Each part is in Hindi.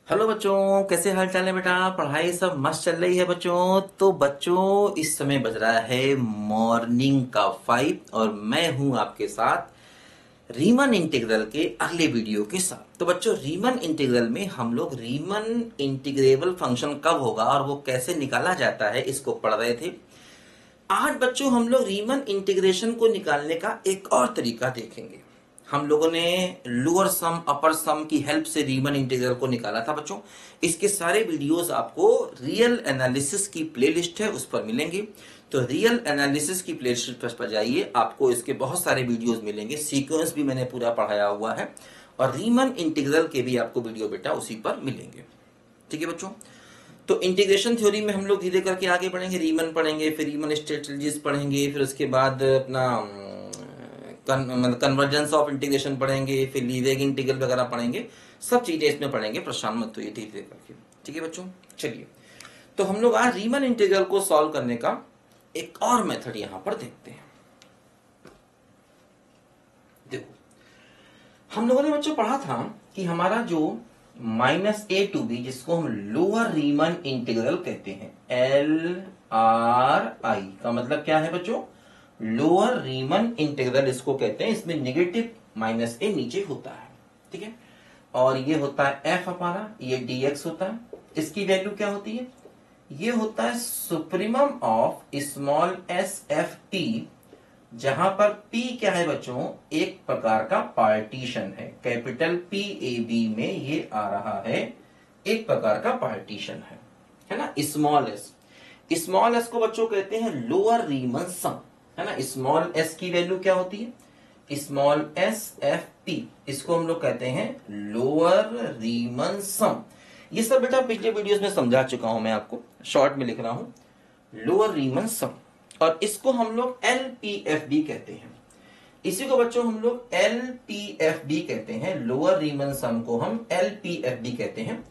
हेलो बच्चों, कैसे हाल चाल है बेटा। पढ़ाई सब मस्त चल रही है बच्चों। तो बच्चों, इस समय बज रहा है मॉर्निंग का 5 और मैं हूं आपके साथ रीमन इंटीग्रल के अगले वीडियो के साथ। तो बच्चों, रीमन इंटीग्रल में हम लोग रीमन इंटीग्रेबल फंक्शन कब होगा और वो कैसे निकाला जाता है इसको पढ़ रहे थे। आज बच्चों हम लोग रीमन इंटीग्रेशन को निकालने का एक और तरीका देखेंगे। हम लोगों ने लोअर सम अपर सम की हेल्प से रीमन इंटीग्रल को निकाला था बच्चों। इसके सारे वीडियोस आपको रियल एनालिसिस की प्लेलिस्ट है उस पर मिलेंगे। तो रियल एनालिसिस की प्लेलिस्ट पर जाइए, आपको इसके बहुत सारे वीडियोस मिलेंगे। सीक्वेंस भी मैंने पूरा पढ़ाया हुआ है और रीमन इंटीग्रल के भी आपको वीडियो बेटा उसी पर मिलेंगे। ठीक है बच्चों। तो इंटीग्रेशन थ्योरी में हम लोग धीरे करके आगे बढ़ेंगे। रीमन पढ़ेंगे, फिर रीमन स्ट्रेटजीज पढ़ेंगे, फिर उसके बाद अपना कन्वर्जेंस ऑफ इंटीग्रेशन पढ़ेंगे, फिर लीवेग इंटीग्रल वगैरह पढ़ेंगे। सब चीजें इसमें पढ़ेंगे, परेशान मत होइए धीरे करके। ठीक है बच्चों, चलिए। तो हम लोग आज रीमन इंटीग्रल को सॉल्व करने का एक और मेथड यहां पर देखते हैं। देखो, हम लोगों ने बच्चों पढ़ा था कि हमारा जो -a to b, जिसको हम लोअर रीमन इंटीग्रल कहते हैं, LRI का मतलब क्या है बच्चों? लोअर रीमन इंटीग्रल इसको कहते हैं। इसमें नेगेटिव -a नीचे होता है, ठीक है। और ये होता है f हमारा, ये dx होता है। इसकी वैल्यू क्या होती है? ये होता है supremum of small S F P, जहां पर P क्या है बच्चों? एक प्रकार का पार्टीशन है। कैपिटल पी ए बी में ये आ रहा है, एक प्रकार का पार्टीशन है ना। स्मॉल एस को बच्चों कहते हैं लोअर रीमन सम, है ना। स्मॉल एस की वैल्यू क्या होती है? स्मॉल एस एफ पी, इसको हम लोग कहते हैं लोअर रीमन सम। ये सब बेटा पिछले वीडियोस में समझा चुका हूं, मैं आपको शॉर्ट में लिख रहा हूं, लोअर रीमन सम। और इसको हम लोग एलपीएफ भी कहते हैं। इसी को बच्चों हम लोग एलपीएफ भी कहते हैं। लोअर रीमन सम को हम एलपीएफ भी कहते हैं।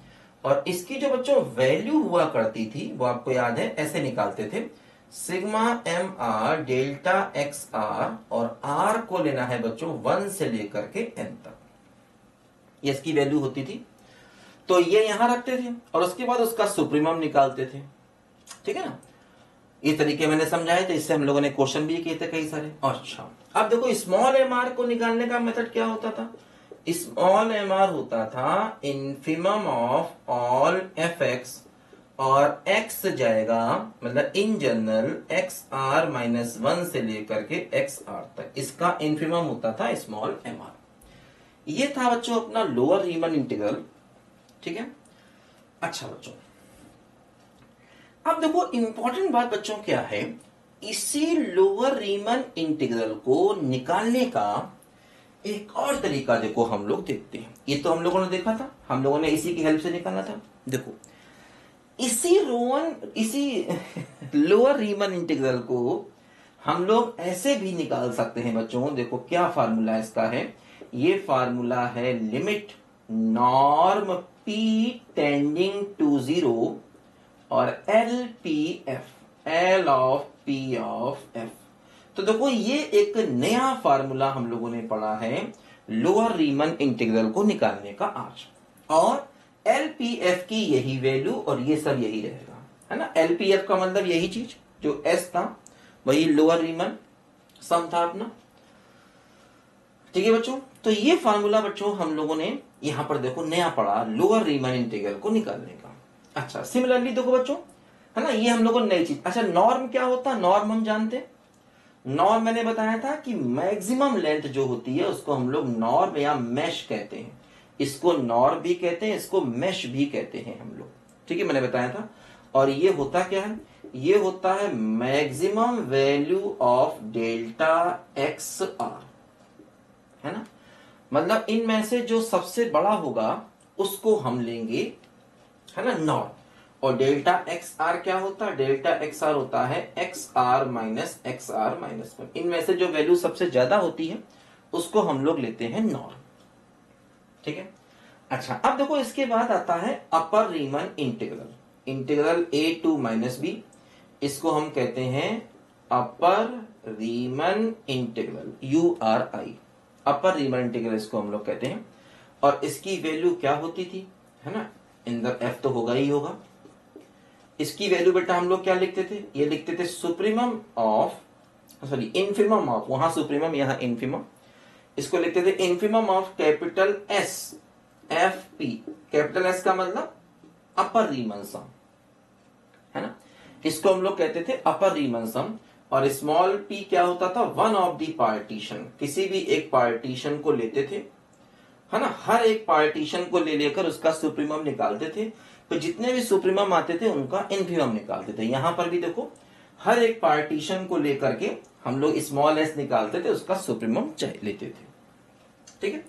और इसकी जो बच्चों वैल्यू हुआ करती थी, वो आपको याद है, ऐसे निकालते थे, sigma M R delta X R, और आर को लेना है बच्चों 1 से लेकर के n तक। ये इसकी वैल्यू होती थी। तो ये यहां रखते थे और उसके बाद उसका सुप्रीमम निकालते थे। ठीक है ना। इस तरीके मैंने समझाया था, इससे हम लोगों ने क्वेश्चन भी किए थे कई सारे। अच्छा, अब देखो स्मॉल एम आर को निकालने का मेथड क्या होता था? स्मॉल एम आर होता था infimum of all F X, और x जाएगा मतलब इन जनरल एक्स आर -1 से लेकर के एक्स आर तक। इसका इनफिमम होता था स्मॉल एम आर। ये था बच्चों अपना लोअर रीमन इंटीग्रल। ठीक है। अच्छा बच्चों, अब देखो इंपॉर्टेंट बात बच्चों क्या है, इसी लोअर रीमन इंटीग्रल को निकालने का एक और तरीका देखो हम लोग देखते हैं। ये तो हम लोगों ने देखा था, हम लोगों ने इसी की हेल्प से निकाला था। देखो, इसी लोअर रीमन इंटीग्रल को हम लोग ऐसे भी निकाल सकते हैं बच्चों। देखो क्या फार्मूला इसका है। ये फार्मूला है limit norm p tending to 0 और L of P of F. तो देखो ये एक नया फार्मूला हम लोगों ने पढ़ा है लोअर रीमन इंटीग्रल को निकालने का आज। और एलपीएफ की यही वैल्यू और ये सब यही रहेगा, है ना। एलपीएफ का मतलब यही चीज, जो एस था वही लोअर रीमन सम था अपना। ठीक है बच्चों। तो ये फार्मूला बच्चों हम लोगों ने यहां पर देखो नया पढ़ा लोअर रीमन इंटीग्रल को निकालने का। अच्छा, सिमिलरली देखो बच्चों, है ना, ये हम लोगों ने नई चीज। अच्छा, नॉर्म क्या होता है? नॉर्म हम जानते हैं। नॉर्म मैंने बताया था कि मैक्सिमम लेंथ जो होती है उसको हम लोग नॉर्म या मेश कहते हैं। इसको नॉर्म भी कहते हैं, इसको मेश भी कहते हैं हम लोग। ठीक है, मैंने बताया था। और ये होता क्या है? ये होता है maximum value of delta X R, है ना। मतलब इनमें से जो सबसे बड़ा होगा उसको हम लेंगे, है ना, नॉर्म। और डेल्टा एक्स आर क्या होता है? डेल्टा एक्स आर होता है एक्स आर -1। इनमें से जो वैल्यू सबसे ज्यादा होती है उसको हम लोग लेते हैं नॉर्म। ठीक है। अच्छा, अब देखो इसके बाद आता है अपर Riemann integral, integral a to-b। इसको हम कहते हैं अपर रीमन इंटीग्रल, URI। अपर रीमन इंटीग्रल इसको हम लोग कहते हैं। और इसकी वैल्यू क्या होती थी, है ना, इधर एफ तो होगा ही होगा। इसकी वैल्यू बेटा हम लोग क्या लिखते थे, ये लिखते थे supremum of, sorry infimum of, वहां सुप्रीमम यहां इनफिमम, इसको लिखते थे infimum of capital S F P. Capital S का मतलब अपर रीमन सम है ना, इसको हम लोग कहते थे अपर रीमन सम। और स्मॉल पी क्या होता था, वन ऑफ द पार्टीशन, किसी भी एक पार्टीशन को लेते थे है ना, हर एक पार्टीशन को ले लेकर उसका सुप्रीमम निकालते थे, तो जितने भी सुप्रीमम आते थे उनका इनफिमम निकालते थे। यहां पर भी देखो हर एक पार्टीशन को लेकर के हम लोग स्मॉल एस निकालते थे, उसका सुप्रीमम लेते थे। ठीक है,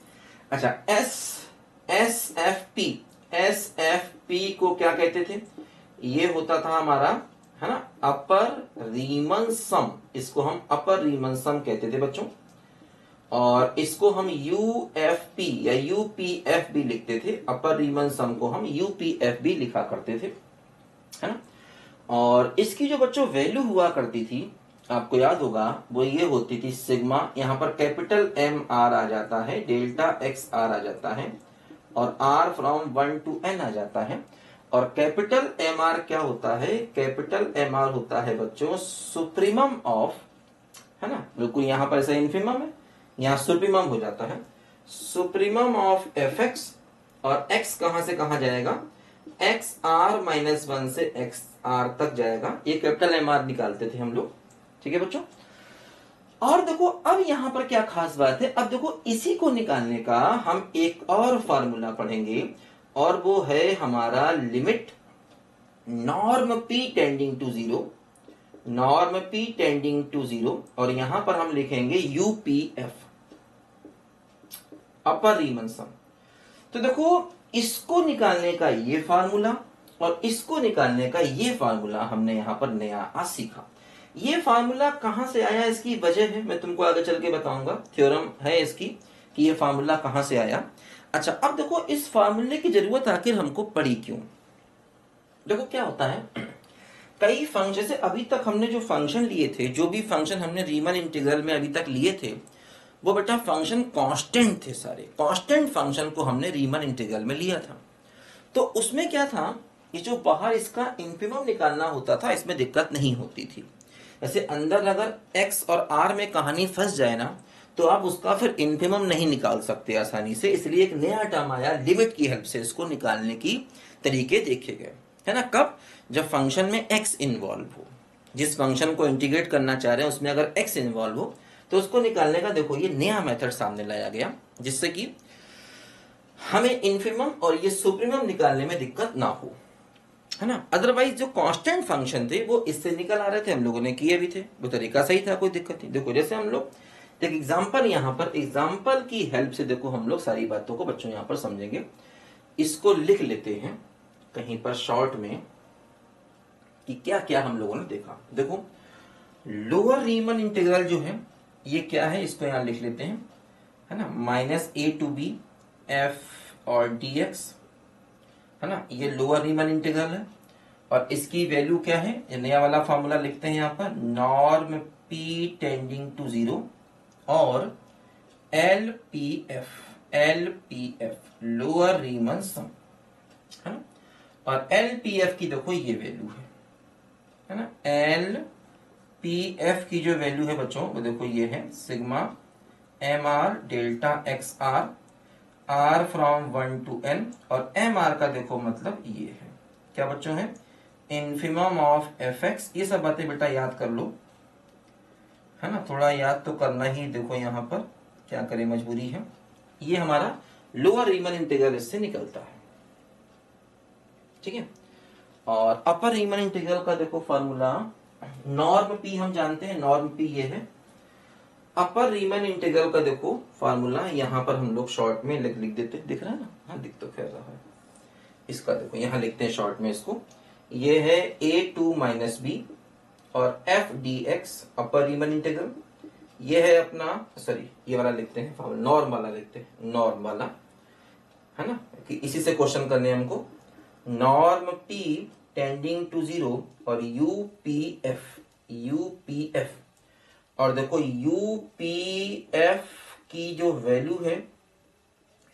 अच्छा एस एफ पी को क्या कहते थे, ये होता था हमारा है ना अपर रीमन सम, इसको हम अपर रीमन सम कहते थे बच्चों। और इसको हम यूएफपी या यूपीएफ भी लिखते थे, अपर रीमन सम को हम यूपीएफ भी लिखा करते थे है ना। और इसकी जो बच्चों वैल्यू हुआ करती थी, आपको याद होगा, वो ये होती थी सिग्मा, यहां पर कैपिटल एम आर आ जाता है, डेल्टा एक्स आर आ जाता है, और आर फ्रॉम 1 to n आ जाता है। और कैपिटल एम आर क्या होता है, कैपिटल एम आर होता है बच्चों सुप्रीमम ऑफ, है ना, बिल्कुल यहां पर ऐसा इनफिमम है, यहां सुप्रीमम हो जाता है, सुप्रीमम ऑफ एफ एक्स। और एक्स कहां से कहां जाएगा, एक्स आर -1 से एक्स आर तक जाएगा, ये कैपिटल एम आर निकालते थे हम लोग। ठीक है बच्चों, और देखो अब यहां पर क्या खास बात है, अब देखो इसी को निकालने का हम एक और फार्मूला पढ़ेंगे, और वो है हमारा limit norm P tending to zero, norm P tending to zero, और यहां पर हम लिखेंगे यूपीएफ, अपर रीमन सम। तो देखो इसको निकालने का ये फार्मूला और इसको निकालने का ये फार्मूला हमने यहां पर नया आज सीखा। ये फार्मूला कहां से आया, इसकी वजह है मैं तुमको आगे चल के बताऊंगा, थ्योरम है इसकी कि ये फार्मूला कहां से आया। अच्छा अब देखो इस फार्मूले की जरूरत आखिर हमको पड़ी क्यों। देखो क्या होता है, कई फंक्शन से अभी तक हमने जो फंक्शन लिए थे, जो भी फंक्शन हमने रीमन इंटीग्रल में अभी तक लिए थे, वो बेटा फंक्शन कांस्टेंट थे सारे, कांस्टेंट फंक्शन को हमने रीमन इंटीग्रल में लिया था। तो उसमें क्या था, ये जो बाहर इसका इनफिमम निकालना होता था, इसमें दिक्कत नहीं होती थी। वैसे अंदर अगर x और r में कहानी फंस जाए ना, तो आप उसका फिर इनफिमम नहीं निकाल सकते आसानी से, इसलिए एक नया टर्म आया, लिमिट की हेल्प से इसको निकालने की तरीके देखे गए है ना। कब, जब फंक्शन में x इन्वॉल्व हो, जिस फंक्शन को इंटीग्रेट करना चाह रहे हैं उसमें अगर x इन्वॉल्व हो, तो उसको निकालने का देखो ये नया मेथड सामने लाया गया, जिससे कि हमें इनफिमम और ये सुप्रीमम निकालने में दिक्कत ना हो, है ना। अदरवाइज जो कांस्टेंट फंक्शन थे वो इससे निकल आ रहे थे, हम लोगों ने किए भी थे, वो तरीका सही था, कोई दिक्कत नहीं। देखो जैसे हम लोग एक एग्जांपल, यहाँ पर एग्जांपल की हेल्प से देखो हम लोग सारी बातों को बच्चों यहाँ पर समझेंगे। इसको लिख लेते हैं कहीं पर शॉर्ट में कि क्या क्या हम लोगों ने देखा। देखो लोअर रीमन इंटीग्रल जो है ये क्या है, इसको यहाँ लिख लेते हैं, है ना, -a to b f और dx, है ना, ये लोअर रीमन इंटीग्रल है। और इसकी वैल्यू क्या है, ये नया वाला फॉर्मूला लिखते हैं यहाँ पर, norm p tending to zero और LPF लोअर रीमन सम, है ना। और LPF की देखो ये वैल्यू है ना, LPF की जो वैल्यू है बच्चों वो देखो ये है sigma MR delta XR R from 1 to n, और MR का देखो मतलब ये है क्या बच्चों है, इनफिमम ऑफ fx। ये सब बातें बेटा याद कर लो, है ना, थोड़ा याद तो करना ही, देखो यहाँ पर क्या करें मजबूरी है। ये हमारा लोअर रीमन इंटीग्रल इससे निकलता है, ठीक है। और अपर रीमन इंटीग्रल का देखो फॉर्मूला, नॉर्म p हम जानते हैं, नॉर्म p ये है। अपर रीमन इंटीग्रल का देखो फार्मूला यहाँ पर हम लोग शॉर्ट में लिख देते, दिख रहा है ना, हाँ दिख तो खैर रहा है। इसका देखो यहाँ लिखते हैं शॉर्ट में इसको, ये है a2 - b और f dx अपर रीमन इंटीग्रल, ये है अपना, सॉरी ये वाला लिखते हैं फॉर्मूला, नॉर्म वाला लिखते हैं, नॉर्म वाला, है ना, कि इसी से क्वेश्चन करने हमको, norm p tending to zero और यूपीएफ। और देखो यूपीएफ की जो वैल्यू है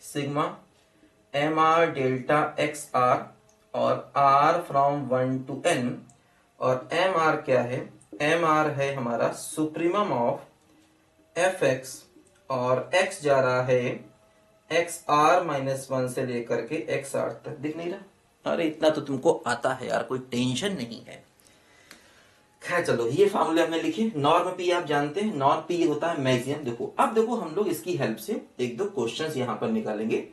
sigma M R delta X R और आर फ्रॉम 1 to n, और एम आर क्या है, एम आर है हमारा सुप्रीमम ऑफ एफ एक्स, और एक्स जा रहा है एक्स आर माइनस 1 से लेकर के एक्स आर तक। दिख नहीं रहा? अरे इतना तो तुमको आता है यार, कोई टेंशन नहीं है। खैर चलो, ये फार्मूले हमने लिखे। नॉर्म पी आप जानते हैं, नॉर्म पी होता है मैक्सिमम। देखो अब देखो, हम लोग इसकी हेल्प से एक दो क्वेश्चंस यहां पर निकालेंगे,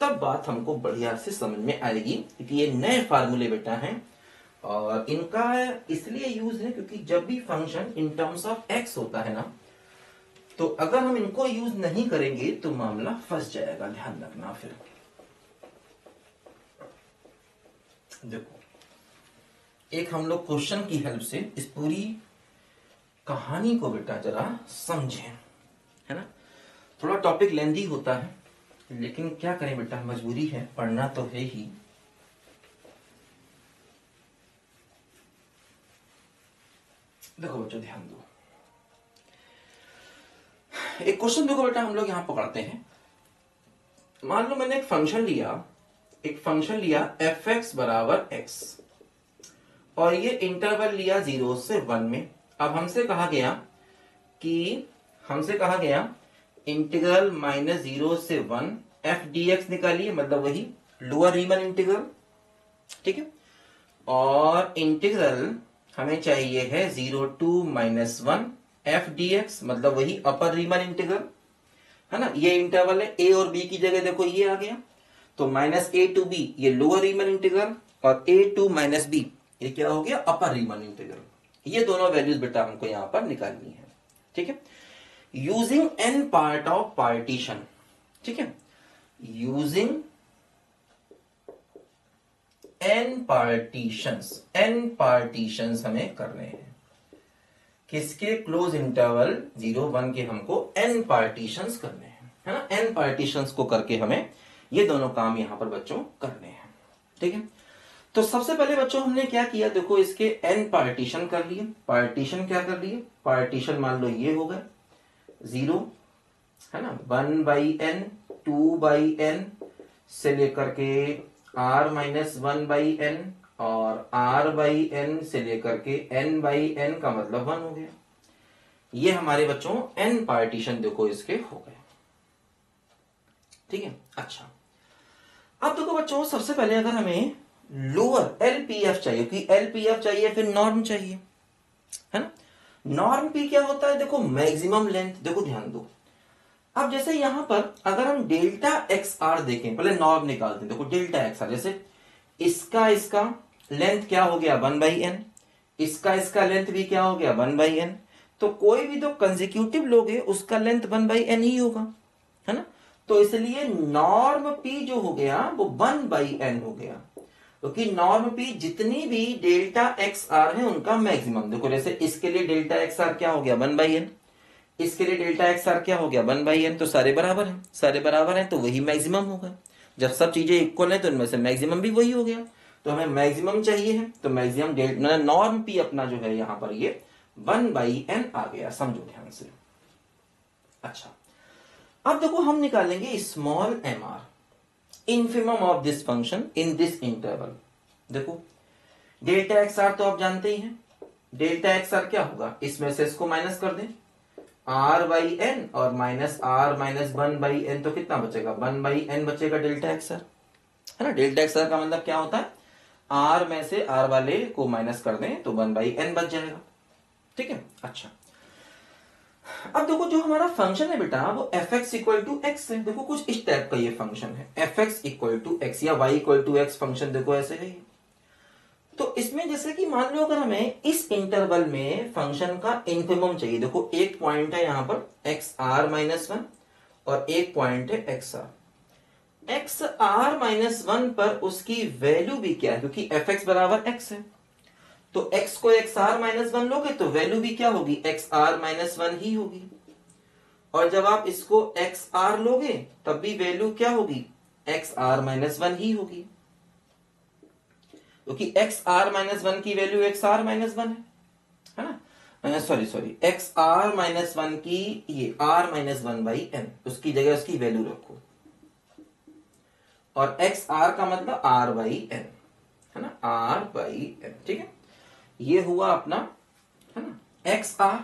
तब बात हमको बढ़िया से समझ में आएगी, क्योंकि ये नए फार्मूले बेटा हैं और इनका इसलिए यूज है क्योंकि जब भी function in terms of x होता है ना, तो अगर हम इनको यूज नहीं करेंगे तो मामला फंस जाएगा, ध्यान रखना। फिर देखो, एक हम लोग क्वेश्चन की हेल्प से इस पूरी कहानी को बेटा जरा समझें, है ना। थोड़ा टॉपिक लेंदी होता है, लेकिन क्या करें बेटा, मजबूरी है, पढ़ना तो है ही। देखो बच्चों ध्यान दो, एक क्वेश्चन देखो बेटा, हम लोग यहां पकड़ते हैं। मान लो मैंने एक फंक्शन लिया एफ एक्स बराबर एक्स, और ये इंटरवल लिया 0 से 1 में। अब हमसे कहा गया इंटीग्रल -0 से 1 एफ डी एक्स निकालिए, मतलब वही लोअर रीमन इंटीग्रल, ठीक है। और इंटीग्रल हमें चाहिए है 0 to -1 एफ डी एक्स, मतलब वही अपर रीमन इंटीग्रल, है ना। ये इंटरवल है, ए और बी की जगह देखो ये आ गया, तो -a to b ये लोअर रीमन इंटीग्रल, और a to -b ये क्या हो गया, अपर रीमन इंटीग्रल। ये दोनों वैल्यूज बेटा हमको यहां पर निकालनी है, ठीक है। Using n part of partition, ठीक है, यूजिंग n पार्टीशंस हमें करने हैं। किसके, क्लोज इंटरवल 0-1 के हमको n पार्टीशंस करने हैं, है ना। n पार्टीशंस को करके हमें ये दोनों काम यहां पर बच्चों करने हैं, ठीक है। तो सबसे पहले बच्चों हमने क्या किया, देखो इसके n पार्टीशन कर लिए। पार्टीशन क्या कर लिए, पार्टीशन मान लो ये हो गए 0, है ना, 1/n 2/n से लेकर के r-1/n, और r/n से लेकर के n/n का मतलब 1 हो गया। ये हमारे बच्चों n पार्टीशन देखो इसके हो गए, ठीक है। अच्छा, अब देखो बच्चों, सबसे पहले अगर हमें लोअर एलपीएफ चाहिए, क्योंकि एलपीएफ चाहिए फिर नॉर्म चाहिए, है ना। नॉर्म पी क्या होता है, देखो मैक्सिमम लेंथ। देखो ध्यान दो, अब जैसे यहां पर अगर हम डेल्टा एक्स आर देखें, पहले नॉर्म निकालते हैं। देखो डेल्टा एक्स आर, जैसे इसका लेंथ क्या हो गया 1/n, इसका लेंथ भी क्या हो गया 1/n, तो कोई भी तो कंसेक्यूटिव लोगे उसका लेंथ 1/n ही होगा, है ना। तो इसलिए नॉर्म पी जो हो गया वो 1/n हो गया, क्योंकि नॉर्म पी जितनी भी डेल्टा एक्स आर है उनका मैक्सिमम। देखो जैसे इसके लिए डेल्टा एक्स आर क्या हो गया 1/n, इसके लिए डेल्टा एक्स आर क्या हो गया 1/n, तो सारे बराबर हैं, तो वही मैक्सिमम होगा। जब सब चीजें इक्वल है तो इनमें से मैक्सिमम भी वही हो गया। तो हमें मैक्सिमम चाहिए है, तो मैक्सिमम डेल्टा नॉर्म पी अपना जो है यहां पर ये 1/n आ गया, समझो ध्यान से। अच्छा, अब देखो हम निकालेंगे small M R, infimum of this function in this interval. देखो डेल्टा एक्स आर तो आप जानते ही हैं, डेल्टा एक्स आर क्या होगा, इसमें से इसको माइनस कर दें, r/n और -r-1/n, तो कितना बचेगा 1/n बचेगा डेल्टा एक्स आर, है ना। डेल्टा एक्स आर का मतलब क्या होता है, r में से r वाले को माइनस कर दें तो 1/n बच जाएगा, ठीक है। अच्छा, अब देखो जो हमारा फंक्शन है बेटा वो F X equal to X है। देखो कुछ इस टाइप का ये फंक्शन है, F X equal to X या Y equal to X function, देखो ऐसे है। तो इसमें जैसे कि मान लो अगर हमें इस इंटरवल में फंक्शन का इन्फिमम चाहिए, देखो एक पॉइंट है यहां पर xr-1 और एक पॉइंट है xr। xr-1 पर उसकी वैल्यू भी क्या है, क्योंकि fx बराबर x है, तो x को xr-1 लोगे तो वैल्यू भी क्या होगी xr-1 ही होगी, और जब आप इसको xr लोगे तब भी वैल्यू क्या होगी xr-1 ही होगी, क्योंकि xr-1 की वैल्यू xr-1 है ना, सॉरी xr-1 की ये r-1/n, उसकी जगह उसकी वैल्यू रखो, और एक्स आर का मतलब आर बाई एन, है ना, आर बाई एन। ठीक है, ये हुआ अपना, है ना, एक्स आर।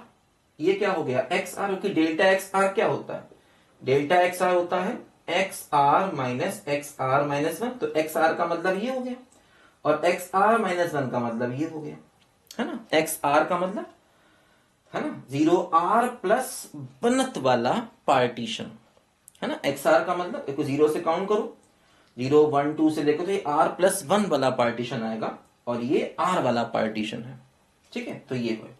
ये क्या हो गया एक्स आर, क्योंकि डेल्टा एक्स आर क्या होता है, डेल्टा एक्स आर होता है एक्स आर माइनस वन। तो एक्स आर का मतलब ये हो गया और एक्स आर माइनस वन का मतलब ये हो गया, है ना। एक्स आर का मतलब, है ना, 0r प्लस बनत वाला पार्टीशन, है ना। एक्स आर का मतलब देखो 0 से काउंट करो, 0 1 2 से लेकर तो ये r प्लस 1 वाला पार्टीशन आएगा और ये r वाला पार्टीशन है। ठीक है, तो ये है,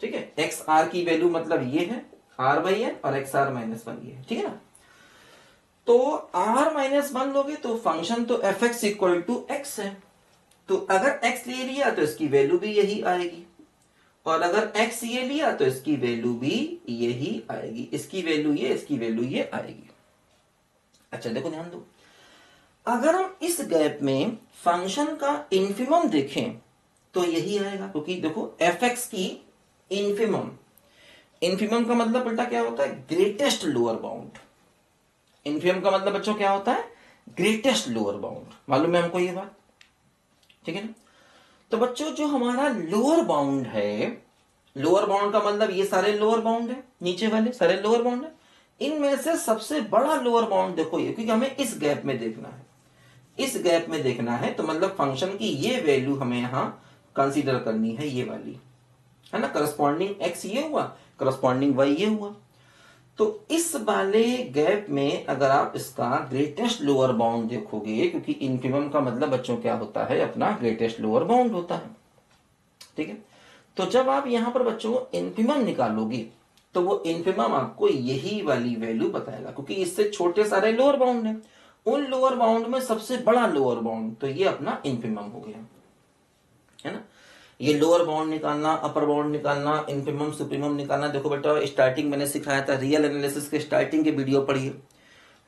ठीक है, एक्स आर की वैल्यू मतलब ये है r बाई एन और एक्स आर माइनस वन ये है। ठीक है ना, तो r माइनस वन लोगे तो फंक्शन तो F X equal to X है, तो अगर x ले लिया तो इसकी वैल्यू भी यही आएगी, और अगर x ये लिया तो इसकी वैल्यू भी यही आएगी, इसकी वैल्यू ये, इसकी वैल्यू ये आएगी। अच्छा देखो ध्यान दो, अगर हम इस गैप में फंक्शन का इन्फिमम देखें तो यही आएगा, क्योंकि देखो एफ एक्स की इन्फिमम, इन्फिमम का मतलब बेटा क्या होता है, ग्रेटेस्ट लोअर बाउंड। इन्फिमम का मतलब बच्चों क्या होता है, ग्रेटेस्ट लोअर बाउंड। मालूम है हमको ये बात, ठीक है ना। तो बच्चों जो हमारा लोअर बाउंड है, लोअर बाउंड का मतलब ये सारे लोअर बाउंड है, नीचे वाले सारे लोअर बाउंड है, इनमें से सबसे बड़ा लोअर बाउंड देखो ये, क्योंकि हमें इस गैप में देखना है, इस गैप में देखना है, तो मतलब फंक्शन की ये वैल्यू हमें यहां कंसीडर करनी है, ये वाली, है ना। करस्पॉन्डिंग एक्स ये हुआ, करस्पॉन्डिंग वाई ये हुआ। तो इस वाले गैप में अगर आप इसका ग्रेटेस्ट लोअर बाउंड देखोगे, क्योंकि इन्फिमम का मतलब बच्चों क्या होता है, अपना ग्रेटेस्ट लोअर बाउंड होता है। ठीक है, तो जब आप यहां पर बच्चों इन्फिमम निकालोगे तो वो इन्फिमम आपको यही वाली वैल्यू बताएगा, क्योंकि इससे छोटे सारे लोअर बाउंड है, उन लोअर बाउंड में सबसे बड़ा लोअर बाउंड, तो ये अपना इन्फिमम हो गया, है ना। ये लोअर बाउंड निकालना, अपर बाउंड निकालना, इन्फिमम सुप्रीमम निकालना, देखो बेटा स्टार्टिंग मैंने सिखाया था, रियल एनालिसिस के स्टार्टिंग के वीडियो पढ़िए,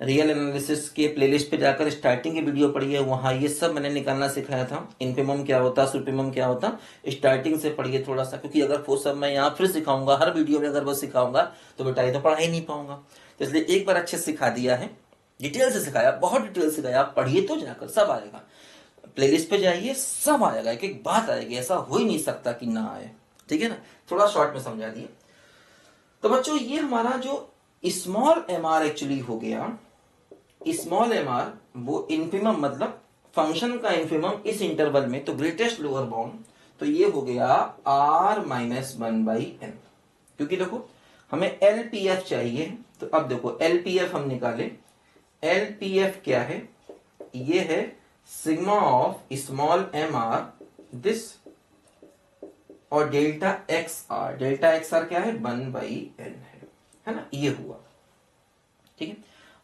रियल एनालिसिस के प्लेलिस्ट पे जाकर स्टार्टिंग की वीडियो पढ़िए, वहां ये सब मैंने निकालना सिखाया था। इन्फिमम क्या होता, सुप्रीमम क्या होता, स्टार्टिंग से पढ़िए थोड़ा सा, क्योंकि अगर वो सब मैं यहाँ फिर सिखाऊंगा, हर वीडियो में अगर वो सिखाऊंगा तो बेटा ये तो पढ़ा ही नहीं पाऊंगा, तो इसलिए एक बार अच्छे से सिखा दिया है, डिटेल से सिखाया, बहुत डिटेल से सिखाया, आप पढ़िए तो जाकर सब आएगा, प्लेलिस्ट पे जाइए सब आएगा, एक एक बात आएगी, ऐसा हो ही नहीं सकता कि ना आए। ठीक है ना, थोड़ा शॉर्ट में समझा दिए। तो बच्चों ये हमारा जो स्मॉल एम आर एक्चुअली हो गया, स्मॉल एम आर वो इन्फिमम मतलब फंक्शन का इन्फिमम इस इंटरवल में, तो ग्रेटेस्ट लोअर बाउंड, तो ये हो गया R minus one by N, क्योंकि देखो हमें एलपीएफ चाहिए, तो अब देखो एलपीएफ हम निकाले, एलपीएफ क्या है, ये है sigma of small M R this और delta X R, delta X R क्या है 1/n है ना, ये हुआ। ठीक है,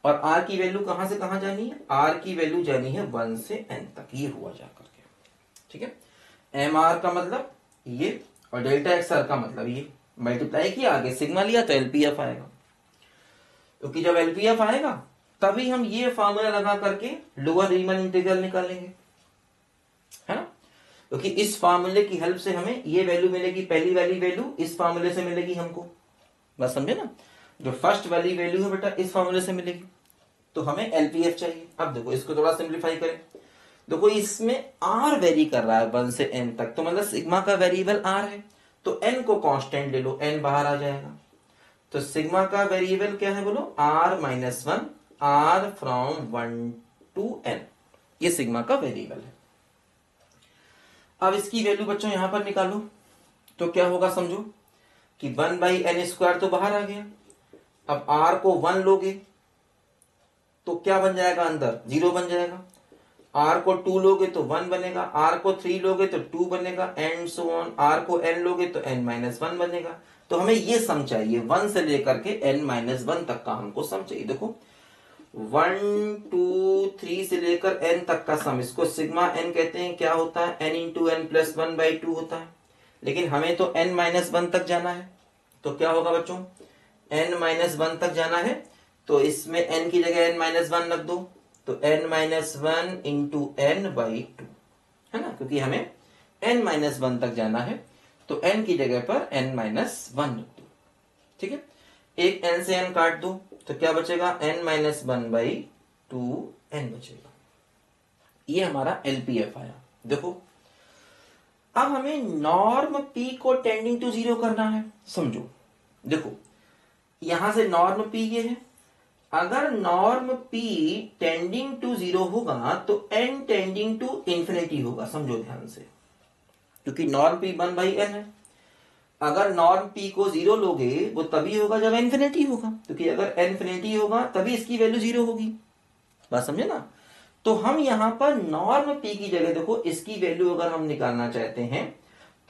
और आर की वैल्यू कहां से कहां जानी है, आर की वैल्यू जानी है 1 से n तक, ये हुआ जाकर के। ठीक है, एम आर का मतलब ये और डेल्टा एक्स आर का मतलब ये, मल्टीप्लाई किया, आगे सिग्मा लिया तो एलपीएफ आएगा, क्योंकि जब एलपीएफ आएगा तभी हम ये फार्मूला लगा करके लोअर रीमन इंटीग्रल निकालेंगे, है ना, क्योंकि इस फार्मूले की हेल्प से हमें ये वैल्यू मिलेगी, पहली वाली वैल्यू इस फार्मूले से मिलेगी हमको, बस समझे ना, जो फर्स्ट वाली वैल्यू है बेटा इस फार्मूले से मिलेगी, तो हमें एलपीएफ चाहिए। अब देखो इसको थोड़ा सिंप्लीफाई करें, देखो इसमें आर वेरी कर रहा है 1 से n तक, तो मतलब सिग्मा का वेरिएबल आर है, तो n को कांस्टेंट ले लो, n बाहर आ जाएगा, तो सिग्मा का वेरिएबल क्या है बोलो, R minus one, R from 1 to n, ये सिग्मा का वेरिएबल है। अब इसकी वैल्यू बच्चों यहां पर निकालो, तो क्या होगा समझो कि 1/n² तो बाहर आ गया, अब r को 1 लोगे तो क्या बन जाएगा, अंदर 0 बन जाएगा, r को 2 लोगे तो 1 बनेगा, r को 3 लोगे तो 2 बनेगा, एंड सो ऑन, r को n लोगे तो n-1 बनेगा। तो हमें ये सम चाहिए 1 से लेकर के n-1 तक का हमको सम चाहिए। देखो 1 2 3 से लेकर n तक का सम, इसको सिग्मा n कहते हैं, क्या होता है n इंटू एन प्लस 1/2 होता है, लेकिन हमें तो n-1 तक जाना है, तो क्या होगा बच्चों, n-1 तक जाना है, तो इसमें n की जगह n-1 रख दो, तो n-1 इंटू n/2 है ना, क्योंकि हमें n-1 तक जाना है, तो n की जगह पर n-1 रख दो। ठीक है, एक n से n काट दो, तो क्या बचेगा n-1/2 n बचेगा। ये हमारा एलपीएफ आया। देखो अब हमें नॉर्म पी को टेंडिंग टू जीरो करना है। समझो, देखो यहां से नॉर्म पी ये है, अगर norm P tending to zero होगा तो एन टेंडिंग टू इंफिनिटी होगा। समझो ध्यान से, क्योंकि नॉर्म पी 1/n है। अगर नॉर्म पी को जीरो लोगे वो तभी होगा जब इन्फिनिटी होगा, क्योंकि अगर इन्फिनिटी होगा तभी इसकी वैल्यू जीरो होगी। बात समझे ना? तो हम यहां पर नॉर्म पी की जगह, देखो इसकी वैल्यू अगर हम निकालना चाहते हैं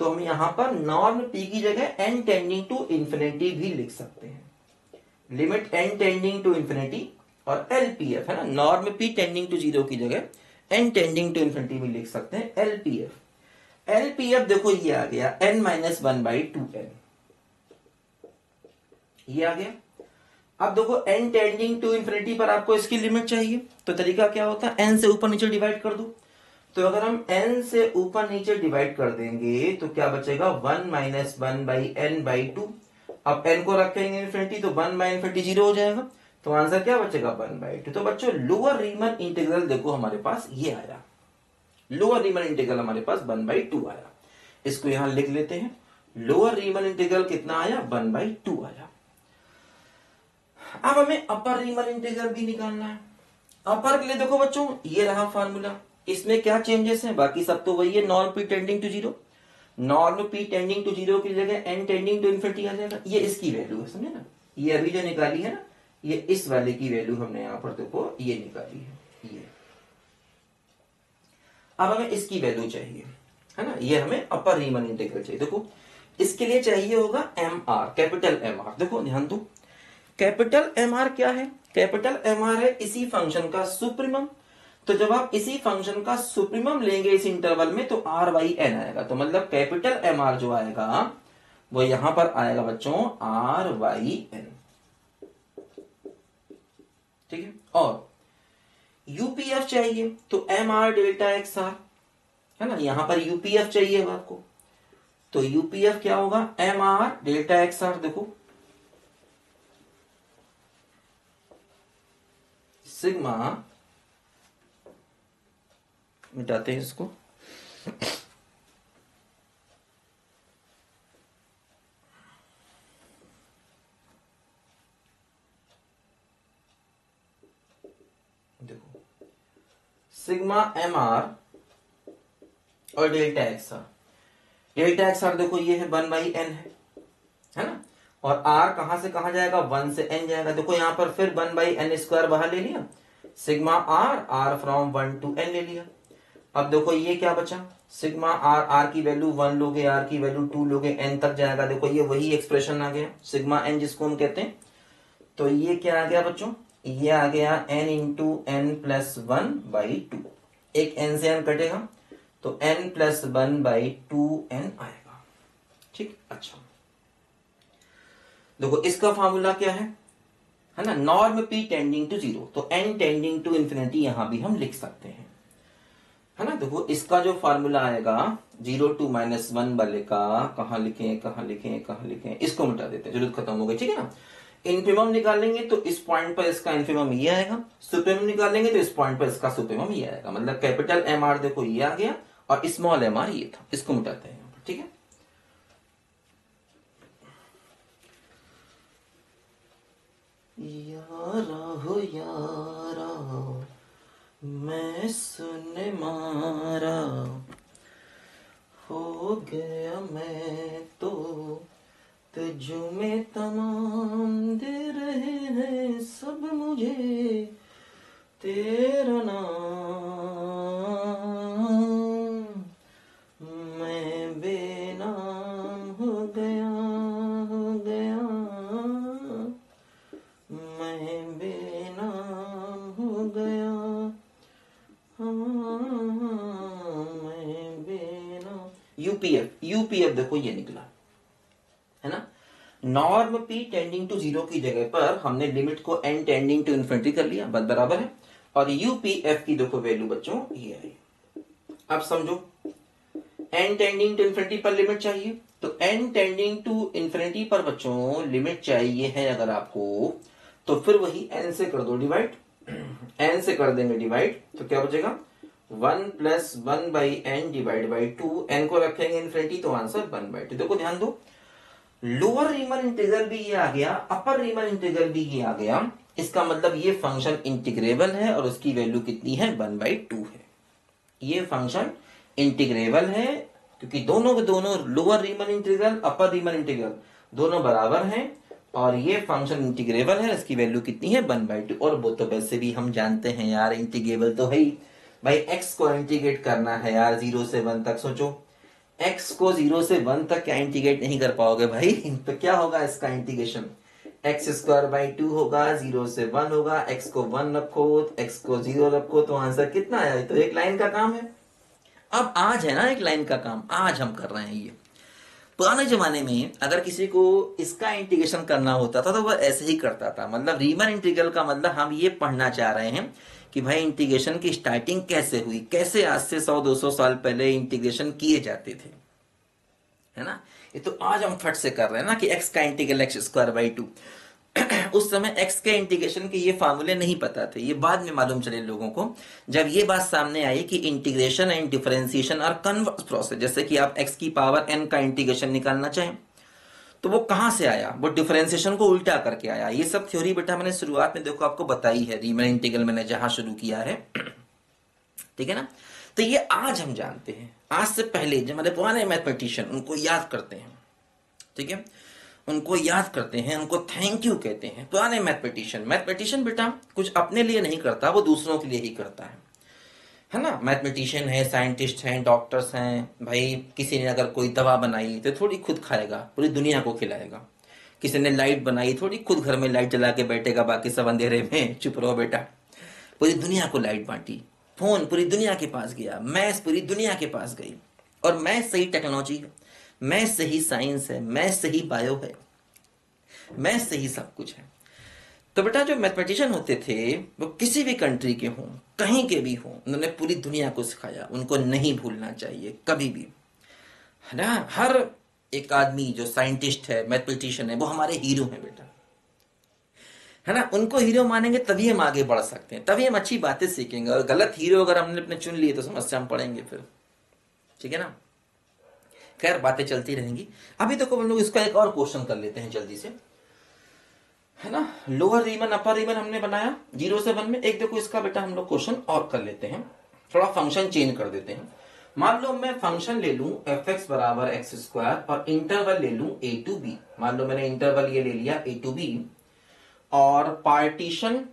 तो हम यहां पर नॉर्म पी की जगह एन टेंडिंग टू इंफिनिटी भी लिख सकते हैं। Limit N tending to infinity और एलपीएफ है ना, norm P tending to zero की जगह एन टेंडिंग टू इंफिनिटी भी लिख सकते हैं। एलपीएफ देखो ये आ गया n माइनस 1/2n, ये आ गया। अब देखो n टेंडिंग टू इंफिनिटी पर आपको इसकी लिमिट चाहिए, तो तरीका क्या होता है, n से ऊपर नीचे डिवाइड कर दो। तो अगर हम n से ऊपर नीचे डिवाइड कर देंगे तो क्या बचेगा, 1 माइनस 1/n/2। अब n को रखेंगे इंफिनिटी तो 1/∞ जीरो हो जाएगा, तो आंसर क्या बचेगा, 1/2। तो बच्चों लोअर रीमन इंटीग्रल देखो हमारे पास ये आया, लोअर रीमन इंटीग्रल हमारे पास 1/2 आया। इसको यहां लिख लेते हैं, लोअर रीमन इंटीग्रल कितना आया, 1/2 आया। अब हमें अपर रीमन इंटीग्रल भी निकालना है। अपर के लिए देखो बच्चों ये रहा फार्मूला, इसमें क्या चेंजेस हैं, बाकी सब तो वही है। Norm P tending to zero, norm P tending to zero की जगह एन टेंडिंग टू इन्फिनिटी आ जाएगा। ये इसकी वैल्यू है, समझे ना, ये अभी जो निकाली है ना, ये इस वाले की वैल्यू हमने यहां पर देखो ये निकाली है ये। अब हमें इसकी वैल्यू चाहिए, है ना, ये हमें अपर रीमन इंटीग्रल चाहिए। देखो इसके लिए चाहिए होगा M R, capital M R. देखो ध्यान दो, कैपिटल एम आर क्या है, कैपिटल एम आर है इसी फंक्शन का सुप्रीमम। तो जब आप इसी फंक्शन का सुप्रीमम लेंगे इस इंटरवल में तो आर बाई एन आएगा। तो मतलब कैपिटल एम आर जो आएगा वो यहां पर आएगा बच्चों आर बाई एन, ठीक है। और यूपीएफ चाहिए तो M R delta X R, है ना, यहां पर यूपीएफ चाहिए आपको, तो यूपीएफ क्या होगा, M R delta X R. देखो सिग्मा, मिटाते हैं इसको, देखो सिग्मा एम आर और delta X R. Delta X R देखो ये है 1/n है ना, और r कहां से कहां जाएगा, 1 से n जाएगा। देखो यहां पर फिर 1/n² बाहर ले लिया, sigma r from 1 to n ले लिया। अब देखो ये क्या बचा, सिग्मा r की वैल्यू 1 लोगे, r की वैल्यू 2 लोगे, n तक जाएगा। देखो ये वही एक्सप्रेशन आ गया, सिग्मा n जिसको हम कहते हैं। तो ये क्या आ गया बच्चों, ये आ गया n इंटू n प्लस 1/2। एक n से n कटेगा तो n प्लस 1/2n आएगा, ठीक। अच्छा देखो इसका फॉर्मूला क्या है ना, norm p tending to zero, तो n टेंडिंग टू इंफिनिटी यहां भी हम लिख सकते हैं, है ना। देखो इसका जो फॉर्मूला आएगा 0 to -1 वाले का, कहां लिखें, इसको मिटा देते हैं, जरूरत खत्म हो गई, ठीक है ना। इन्फिमम निकालेंगे तो इस पॉइंट पर इसका इन्फिमम ये आएगा, सुप्रीमम निकालेंगे तो इस पॉइंट पर इसका सुप्रीमम ये आएगा। मतलब कैपिटल एम आर देखो ये आ गया और स्मॉल एम आर ये था, इसको मिटाते हैं यहां पर, ठीक है। यारा हो यारा मैं सुन मारा, हो गया मैं तो तुझ में तमाम दे रहे हैं सब मुझे तेरा नाम, मैं बेनाम हो गया मैं बेनाम हो गया, मैं बेनाम। यूपीएफ देखो ये निकला, है ना। Norm p tending to zero की जगह पर हमने लिमिट को n टेंडिंग टू इन्फिनिटी कर लिया, बस बराबर है। और यूपीएफ की देखो वैल्यू बच्चों ये आई। अब समझो n टेंडिंग टू इन्फिनिटी पर लिमिट चाहिए, तो n टेंडिंग टू इन्फिनिटी पर बच्चों लिमिट चाहिए है अगर आपको, तो फिर वही n से कर दो डिवाइड, n से कर देंगे डिवाइड तो क्या बचेगा 1 plus 1/n divide by 2, n को रखेंगे इन्फिनिटी तो आंसर 1/2। देखो ध्यान दो, लोअर रीमन इंटीग्रल भी ये आ गया, अपर रीमन इंटीग्रल भी ये आ गया, इसका मतलब ये फंक्शन इंटीग्रेबल है और उसकी वैल्यू कितनी है, 1/2 है। ये फंक्शन इंटीग्रेबल है क्योंकि दोनों के दोनों लोअर रीमन इंटीग्रल अपर रीमन इंटीग्रल दोनों बराबर हैं और ये फंक्शन इंटीग्रेबल है, इसकी वैल्यू कितनी है, 1/2। और वो तो वैसे भी हम जानते हैं यार, इंटीग्रेबल तो है ही भाई। एक्स को इंटीग्रेट करना है यार 0 से 1 तक, सोचो एक्स को 0 से 1 तक क्या इंटीग्रेट नहीं कर पाओगे भाई। तो क्या होगा इसका इंटीग्रेशन, x² 2 होगा, 0 से 1 होगा, x को 1 रखो, x को 0 रखो, तो आंसर कितना आया, तो एक लाइन का काम है। अब आज है ना एक लाइन का काम, आज हम कर रहे हैं ये। पुराने जमाने में अगर किसी को इसका इंटीग्रेशन करना होता था तो वह ऐसे ही करता था। मतलब रीमन इंटीग्रल का मतलब हम ये पढ़ना चाह रहे हैं कि भाई इंटीग्रेशन की स्टार्टिंग कैसे हुई, कैसे आज से 100-200 साल पहले इंटीग्रेशन किए जाते थे, है ना। ये तो आज हम फट से कर रहे हैं ना कि x का इंटीग्रल x²/2। उस समय x के इंटीग्रेशन के ये फार्मूले नहीं पता थे, ये बाद में मालूम चले लोगों को जब ये बात सामने आई कि इंटीग्रेशन एंड डिफरेंशिएशन और कन्वर्स प्रोसेस। जैसे कि आप x की पावर n का इंटीग्रेशन निकालना चाहें तो वो कहां से आया, वो डिफरेंशिएशन को उल्टा करके आया। ये सब थ्योरी बेटा मैंने शुरुआत में देखो आपको बताई है, रीमन इंटीग्रल मैंने जहां शुरू किया है, ठीक है ना। तो ये आज हम जानते हैं, आज से पहले जो हमारे पुराने मैथमेटिशियन उनको याद करते हैं, ठीक है, उनको याद करते हैं, उनको थैंक यू कहते हैं। पुराने मैथमेटिशियन बेटा कुछ अपने लिए नहीं करता, वो दूसरों के लिए ही करता है ना। मैथमेटिशियन है, साइंटिस्ट हैं, डॉक्टर्स हैं भाई। किसी ने अगर कोई दवा बनाई तो थोड़ी खुद खाएगा, पूरी दुनिया को खिलाएगा। किसी ने लाइट बनाई, थोड़ी खुद घर में लाइट जला के बैठेगा, बाकी सब अंधेरे में चुप रहो बेटा। पूरी दुनिया को लाइट बांटी, फोन पूरी दुनिया के पास गया, मैथ्स पूरी दुनिया के पास गई, और मैथ्स सही टेक्नोलॉजी है, मैथ्स सही साइंस है, मैथ्स सही बायो है, मैथ्स सही सब कुछ है। तो बेटा जो मैथमेटिशियन होते थे वो किसी भी कंट्री के हों, कहीं के भी हों, उन्होंने पूरी दुनिया को सिखाया, उनको नहीं भूलना चाहिए कभी भी, है ना। हर एक आदमी जो साइंटिस्ट है, मैथमेटिशियन है, वो हमारे हीरो हैं बेटा, है ना। उनको हीरो मानेंगे तभी हम आगे बढ़ सकते हैं, तभी हम अच्छी बातें सीखेंगे। और गलत हीरो अगर हमने अपने चुन लिए तो समस्या हम पड़ेंगे फिर, ठीक है ना। खैर बातें चलती रहेंगी। अभी देखो हम लोग इसका एक और क्वेश्चन कर लेते हैं जल्दी से, है ना। लोअर रीमन अपर रीमन हमने बनाया 0 से 1 में। एक देखो इसका बेटा हम लोग क्वेश्चन और कर लेते हैं, थोड़ा फंक्शन चेंज कर देते हैं। मान लो मैं फंक्शन ले लूं fx बराबर x² और इंटरवल ले लूं a to b। मान लो मैंने इंटरवल ये ले लिया a to b और पार्टीशन।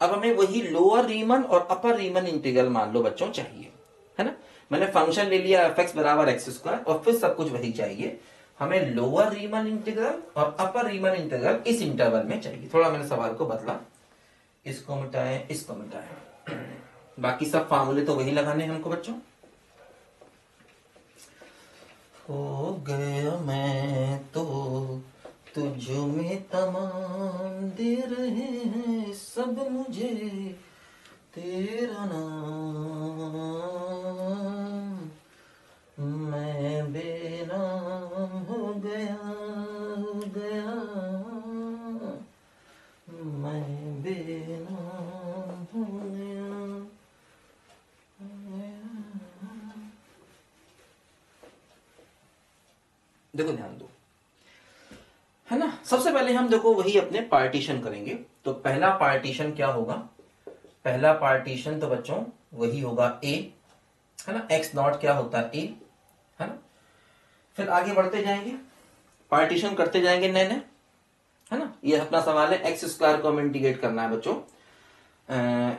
अब हमें वही लोअर रीमन और अपर रीमन इंटीग्रल मान लो बच्चों चाहिए, है ना। मैंने फंक्शन ले लिया fx बराबर x² और फिर सब कुछ वही चाहिए हमें। लोअर रीमन इंटीग्रल और अपर रीमन इंटीग्रल इस इंटरवल में चाहिए। थोड़ा मैंने सवाल को बदला, इसको मिटाएं, इसको मिटाएं, बाकी सब फार्मूले तो वही लगाने हैं हमको बच्चों। हो गया मैं तो तुझ में तमाम दे रहे हैं सब मुझे तेरा नाम, मैं बेनाम हो गया मैं बेनाम हो गया। देखो ध्यान दो, है ना। सबसे पहले हम देखो वही अपने पार्टीशन करेंगे। तो पहला पार्टीशन क्या होगा, पहला पार्टीशन तो बच्चों वही होगा a, है ना। x0 क्या होता है a, है ना। फिर आगे बढ़ते जाएंगे, पार्टीशन करते जाएंगे नए नए, है ना। ये अपना सवाल है, x² को हमें इंटीग्रेट करना है बच्चों।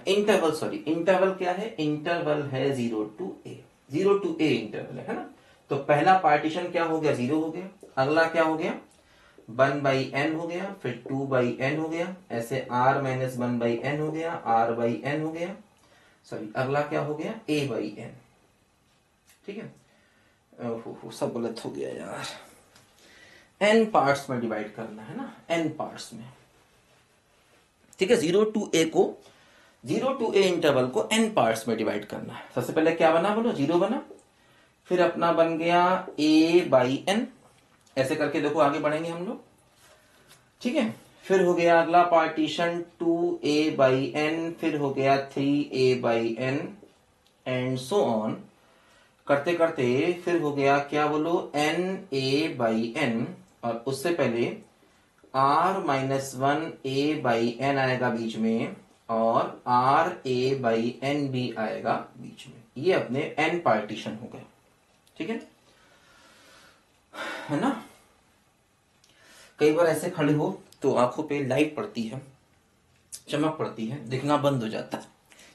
इंटरवल क्या है, इंटरवल है 0 to a, 0 to a interval है ना। तो पहला पार्टीशन क्या हो गया, 0 हो गया। अगला क्या हो गया, 1/n हो गया, फिर 2/n हो गया, ऐसे r - 1/n हो गया, r/n हो गया, सॉरी अगला क्या हो गया, a/n, ठीक है। सब गलत हो गया यार, n पार्ट्स में डिवाइड करना है ना, n पार्ट्स में, ठीक है। 0 to a इंटरवल को n पार्ट्स में डिवाइड करना है। सबसे पहले क्या बना, बोलो 0 बना, फिर अपना बन गया a/n, ऐसे करके देखो आगे बढ़ेंगे हम लोग, ठीक है। फिर हो गया अगला पार्टीशन 2a/n, फिर हो गया 3a/n, एंड सो ऑन करते करते फिर हो गया क्या बोलो, एन ए बाई एन, और उससे पहले r-1 a/n आएगा बीच में, और r(a/n) भी आएगा बीच में। ये अपने n पार्टीशन हो गए, ठीक है ना। कई बार ऐसे खड़े हो तो आंखों पे लाइट पड़ती है, चमक पड़ती है, दिखना बंद हो जाता है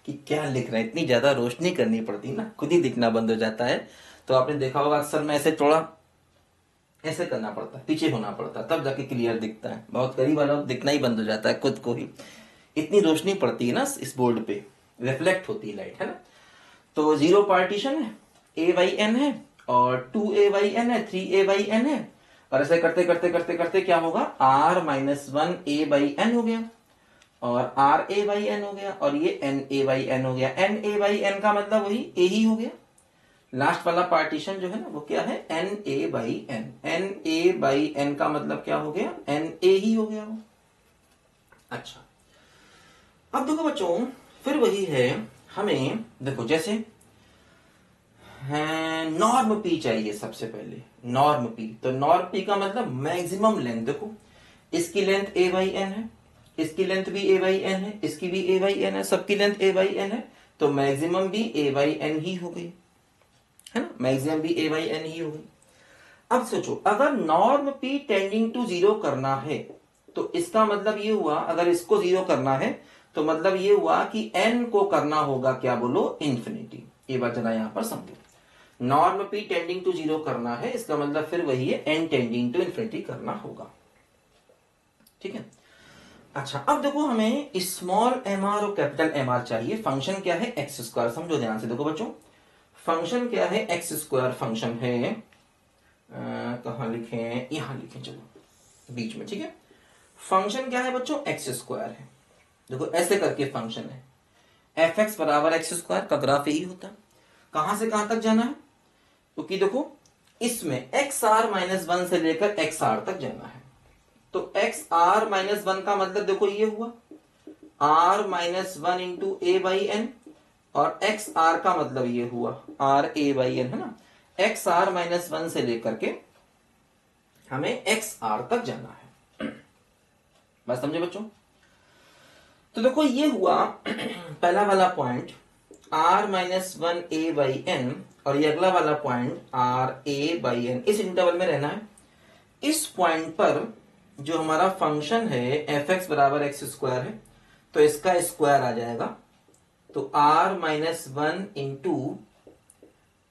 कि क्या लिख रहे हैं, इतनी ज्यादा रोशनी करनी पड़ती है ना, खुद ही दिखना बंद हो जाता है। तो आपने देखा होगा अक्सर मैं ऐसे थोड़ा ऐसे करना पड़ता है, पीछे होना पड़ता है, तब जाके क्लियर दिखता है। बहुत करीब वाला दिखना ही बंद हो जाता है खुद को ही, इतनी रोशनी पड़ती है ना इस बोर्ड पे, रिफ्लेक्ट होती है लाइट, है ना। तो 0 पार्टीशन है, a/n है, और 2a/n है, 3a/n है, और ऐसे करते करते करते करते क्या होगा, r-1 a/n हो गया, और r(a/n) हो गया, और ये n(a/n) हो गया। n(a/n) का मतलब वही a ही हो गया। लास्ट वाला पार्टीशन जो है ना वो क्या है, n(a/n). n(a/n) का मतलब क्या हो गया, n(a) ही हो गया वो। अच्छा, अब देखो बच्चों, फिर वही है, हमें देखो जैसे नॉर्म पी चाहिए सबसे पहले, नॉर्म पी। तो नॉर्म पी का मतलब मैक्सिमम लेंथ। देखो इसकी लेंथ a/n है, इसकी लेंथ भी a/n है, इसकी भी a/n है, सबकी लेंथ a/n है, तो मैक्सिमम भी a/n ही हो गई, है ना, मैक्सिमम भी a/n ही हो गई। अब सोचो, अगर नॉर्म p टेंडिंग टू 0 करना है तो इसका मतलब ये हुआ, अगर इसको 0 करना है तो मतलब ये हुआ कि n को करना होगा क्या बोलो, इंफिनिटी। ये बात जरा यहां पर समझो, नॉर्म p टेंडिंग टू 0 करना है, इसका मतलब फिर वही है n टेंडिंग टू इंफिनिटी करना होगा, ठीक है। अच्छा, अब देखो हमें स्मॉल mr और कैपिटल mr चाहिए। फंक्शन क्या है, एक्स स्क्वायर। समझो ध्यान से, देखो बच्चों फंक्शन क्या है, एक्स स्क्वायर फंक्शन है। कहां लिखे, यहां लिखे, चलो बीच में, ठीक है। फंक्शन क्या है बच्चों, एक्स स्क्वायर है। देखो ऐसे करके फंक्शन है, एफ एक्स बराबर एक्स स्क्वायर का ग्राफ यही होता है। कहां से कहां तक जाना है, क्योंकि देखो इसमें एक्स आर माइनस 1 से लेकर एक्स आर तक जाना है। तो एक्स आर माइनस 1 का मतलब देखो ये हुआ r-1 इंटू a/n, और एक्स आर का मतलब ये हुआ r(a/n), है ना। एक्स आर माइनस 1 से लेकर के हमें एक्स आर तक जाना है। बात समझे बच्चों। तो देखो ये हुआ पहला वाला पॉइंट r-1 a/n, और ये अगला वाला पॉइंट r(a/n), इस इंटरवल में रहना है। इस पॉइंट पर जो हमारा फंक्शन है एफ एक्स बराबर एक्स स्क्वायर है, तो इसका स्क्वायर आ जाएगा, तो r-1 इंटू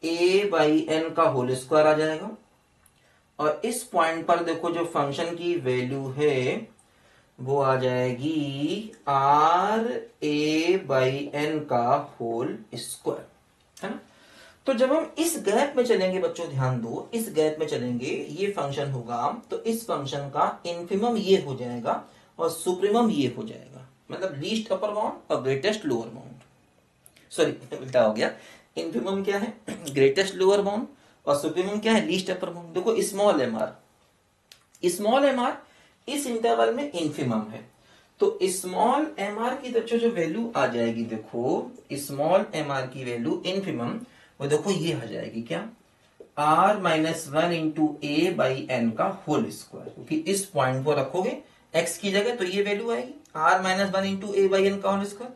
a/n का होल स्क्वायर आ जाएगा। और इस पॉइंट पर देखो जो फंक्शन की वैल्यू है वो आ जाएगी r(a/n) का होल स्क्वायर, है ना। तो जब हम इस गैप में चलेंगे बच्चों, ध्यान दो, इस गैप में चलेंगे, ये फंक्शन होगा, तो इस फंक्शन का इन्फिमम ये हो जाएगा और सुप्रीमम ये हो जाएगा, मतलब लीस्ट अपर बाउंड और ग्रेटेस्ट लोअर बाउंड। सॉरी उल्टा हो गया, इन्फिमम क्या है, ग्रेटेस्ट लोअर बाउंड, और सुप्रीमम क्या है, लीस्ट अपर बाउंड। देखो स्मॉल एम आर इस इंटरवल में इन्फिमम है, तो स्मॉल एम आर की जो वैल्यू आ जाएगी, देखो स्मॉल एम आर की वैल्यू इन्फिमम, वो देखो ये आ जाएगी क्या, r-1 इंटू a/n का होल स्क्वायर। क्योंकि इस पॉइंट को रखोगे x की जगह तो ये वैल्यू आएगी r-1 इंटू a/n का होल स्क्वायर,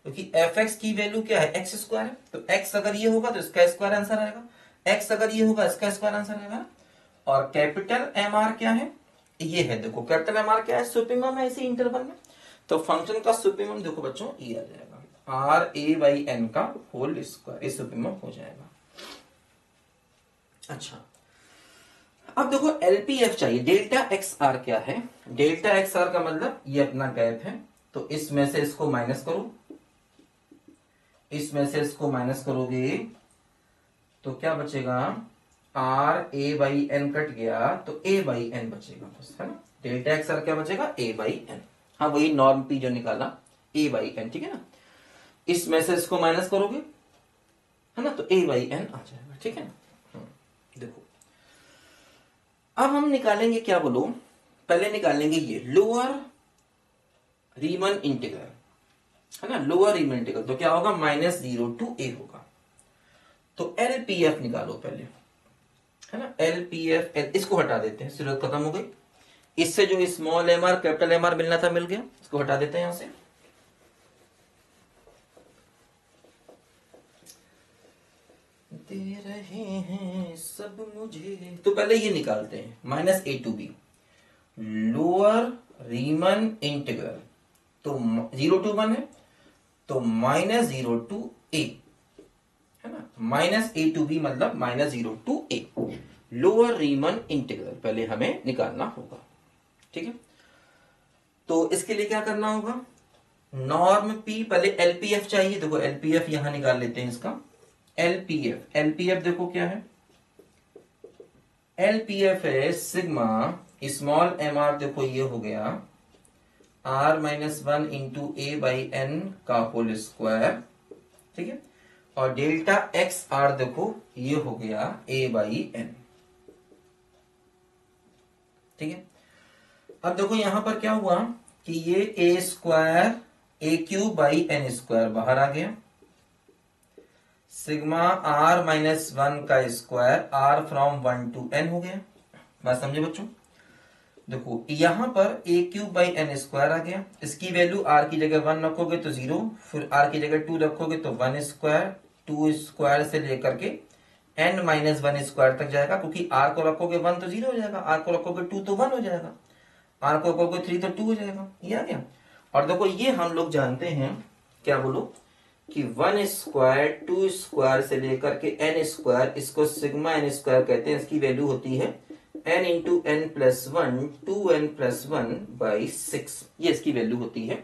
क्योंकि एफ एक्स की वैल्यू क्या है, एक्स स्क्वायर है। तो x अगर ये होगा तो इसका स्क्वायर आंसर आएगा, x अगर ये होगा इसका स्क्वायर आंसर आएगा। और कैपिटल एम आर क्या है, ये है, देखो कैपिटल एम आर क्या है, सुप्रीमम है इसी इंटरवल में। तो फंक्शन का सुप्रीमम देखो बच्चों ये आ जाएगा r(a/n) का होल स्क्वायर, ये सुप्रीमम हो जाएगा। अच्छा, अब देखो एलपीएफ चाहिए। डेल्टा एक्स आर क्या है, डेल्टा एक्स आर का मतलब ये अपना गैप है, तो इसमें से इसको माइनस करो, इसमें से इसको माइनस करोगे तो क्या बचेगा, r(a/n) कट गया तो a/n बचेगा बस, है ना। डेल्टा एक्स आर क्या बचेगा, a/n। हाँ वही नॉर्म पी जो निकाला a/n, ठीक है ना। इसमें से इसको माइनस करोगे, है ना, तो a/n आ जाएगा, ठीक है ना। देखो अब हम निकालेंगे क्या बोलो, पहले निकालेंगे ये लोअर रीमन इंटीग्रल, है ना, लोअर रीमन इंटीग्रल। तो क्या होगा, -0 to a होगा, तो LPF निकालो पहले, है ना। LPF, इसको हटा देते हैं, जरूरत खत्म हो गई। इससे जो small M R capital M R मिलना था मिल गया, इसको हटा देते हैं यहां से। दे रहे हैं सब मुझे, तो पहले ये निकालते हैं, minus A to B lower Riemann integral, तो 0 to 1 है, तो माइनस 0 to a, है ना। माइनस ए टू बी मतलब माइनस 0 to a lower Riemann integral पहले हमें निकालना होगा, ठीक है। तो इसके लिए क्या करना होगा, नॉर्म पी, पहले एलपीएफ चाहिए, देखो एलपीएफ यहां निकाल लेते हैं इसका। एलपीएफ देखो क्या है, एलपीएफ है सिग्मा स्मॉल एम आर, देखो ये हो गया r-1 into A by N का होल स्क्वायर, ठीक है। और डेल्टा एक्स आर देखो ये हो गया a बाई एन, ठीक है। अब देखो यहां पर क्या हुआ कि ये A square A cube by N square बाहर आ गया, सिग्मा r-1 का square r from 1 to n हो गया। बात समझे बच्चों, देखो यहां पर ए क्यूब बाई एन स्क्वायर आ गया, इसकी वैल्यू r की जगह 1 रखोगे तो 0, फिर r की जगह 2 रखोगे तो 1 स्क्वायर, 2 स्क्वायर से लेकर के n-1 स्क्वायर तक जाएगा, क्योंकि r को रखोगे 1 तो 0 हो जाएगा, r को रखोगे 2 तो 1 हो जाएगा, r को रखोगे 3 तो 2 हो जाएगा, ये आ गया। और देखो ये हम लोग जानते हैं, क्या बोलो कि 1 स्क्वायर 2 स्क्वायर से लेकर के n स्क्वायर, इसको सिग्मा n स्क्वायर कहते हैं, इसकी वैल्यू होती है n into N plus 1 2n plus 1 by 6, ये इसकी वैल्यू होती है,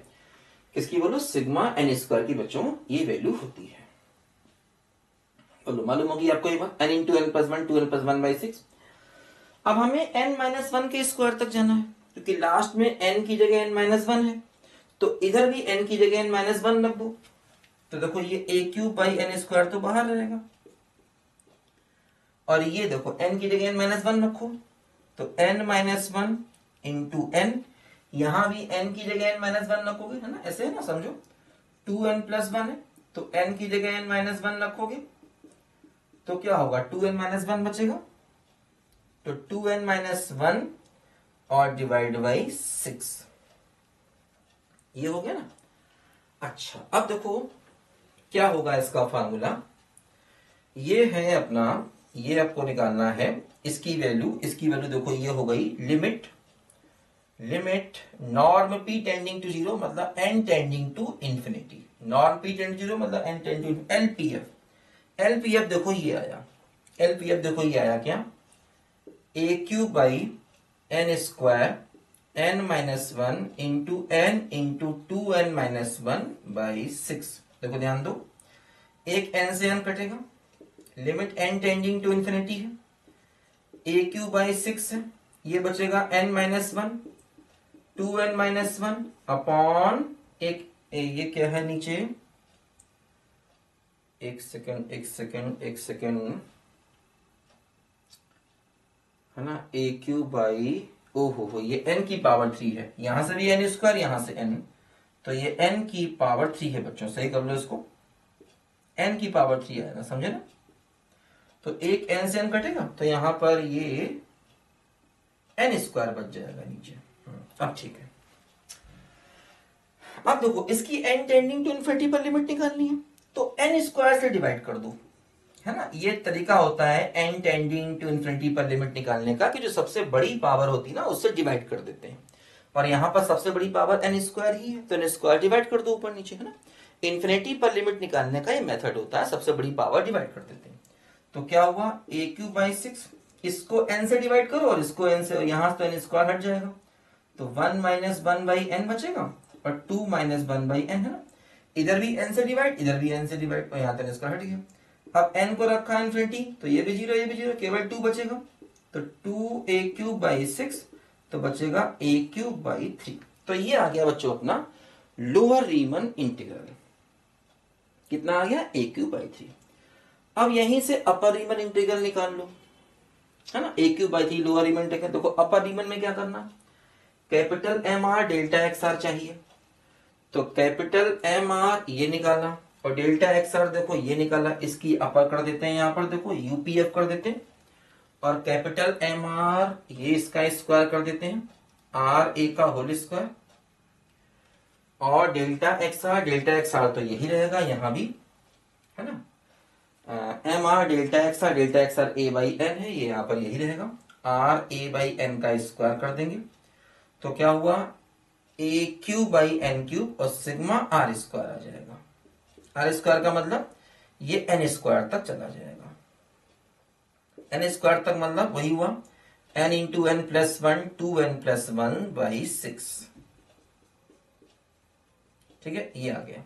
किसकी बोलो, सिग्मा n स्क्वायर की बच्चों ये वैल्यू होती है। बोलो मालूम होगी आपको ये बात, n into N plus 1 2n plus 1 by 6। अब हमें n-1 के स्क्वायर तक जाना है, क्योंकि लास्ट में n की जगह n-1 है, तो इधर भी n की जगह n-1 रख दो, तो देखो ये ए क्यूब बाई एन स्क्वायर तो बाहर रहेगा, और ये देखो n की जगह n-1 रखो, तो n-1 इंटू n, यहां भी n की जगह n-1 रखोगे, है ना, ऐसे है ना, समझो 2n प्लस 1 है, तो n की जगह n-1 रखोगे तो क्या होगा, 2n-1 बचेगा, तो 2n-1 और डिवाइड बाई 6, ये हो गया ना। अच्छा अब देखो क्या होगा इसका फार्मूला, ये है अपना, ये आपको निकालना है इसकी वैल्यू देखो ये हो गई limit norm p tending to 0 मतलब n tending to infinity, norm p tending to 0 मतलब n टेंडिंग टू एलपीएफ देखो ये आया, एलपीएफ देखो ये आया क्या, A cube by N square n-1 into N into 2n-1 by 6, देखो ध्यान दो, एक n से n कटेगा, limit n tending to infinity है, ए क्यू बाई 6 है, ये बचेगा n-1 2n-1 अपॉन एक ये क्या है नीचे, एक सेकेंड है ना, ए क्यू बाई ओहो ये n की पावर 3 है, यहां से भी n स्क्वायर यहां से n, तो ये n की पावर 3 है बच्चों, सही कर लो इसको, n की पावर 3 आएगा, समझे ना। तो एक n से n कटेगा, तो यहां पर ये n स्क्वायर बच जाएगा नीचे। अब ठीक है, अब देखो इसकी n टेंडिंग टू इन्फिनिटी पर लिमिट निकालनी है, तो n स्क्वायर से डिवाइड कर दो, है ना। ये तरीका होता है n टेंडिंग टू इन्फिनिटी पर लिमिट निकालने का, कि जो सबसे बड़ी पावर होती है ना उससे डिवाइड कर देते हैं, और यहां पर सबसे बड़ी पावर n स्क्वायर ही है, तो n स्क्वायर डिवाइड कर दो ऊपर नीचे, है ना। इन्फिनिटी पर लिमिट निकालने का ये मेथड होता है, सबसे बड़ी पावर डिवाइड कर देते हैं। तो क्या हुआ, ए क्यूब बाई 6, इसको n से डिवाइड करो और इसको n से, यहां तो n स्क्वायर हट जाएगा, तो 1-1 बाई n बचेगा, और 2-1 बाई n, है ना। इधर भी n से डिवाइड, इधर भी n से डिवाइड, और यहां तक स्क्वायर हट गया। अब n को रखा इन्फिनिटी, तो ये भी 0 ये भी 0, केवल 2 बचेगा, तो 2a क्यूब बाई 6, तो बचेगा a क्यूब बाई 3। तो ये आ गया बच्चों अपना लोअर रीमन इंटीग्रल, कितना आ गया, a क्यूब बाई 3। अब यहीं से अपर रीमन इंटीग्रल निकाल लो, है ना, a cube by 3 lower Riemann integral. देखो अपर रीमन में क्या करना, capital M R delta X R चाहिए, तो कैपिटल एम आर ये निकालना, और डेल्टा एक्स आर देखो ये निकाला, इसकी अपर कर देते हैं, यहां पर देखो यूपीएफ कर देते हैं, और कैपिटल एम आर ये इसका स्क्वायर कर देते हैं, आर ए का होल स्क्वायर, और डेल्टा एक्स आर तो यही रहेगा यहां भी, है ना, M R delta X R A by N है, ये यहां पर यही रहेगा, आर ए बाई एन का स्क्वायर कर देंगे, तो क्या हुआ, A cube by N cube और सिग्मा आर स्क्वायर आ जाएगा। आर स्क्वायर का मतलब ये एन स्क्वायर तक चला जाएगा, एन स्क्वायर तक मतलब वही हुआ N into N plus one, two N plus one by six, ठीक है, ये आ गया।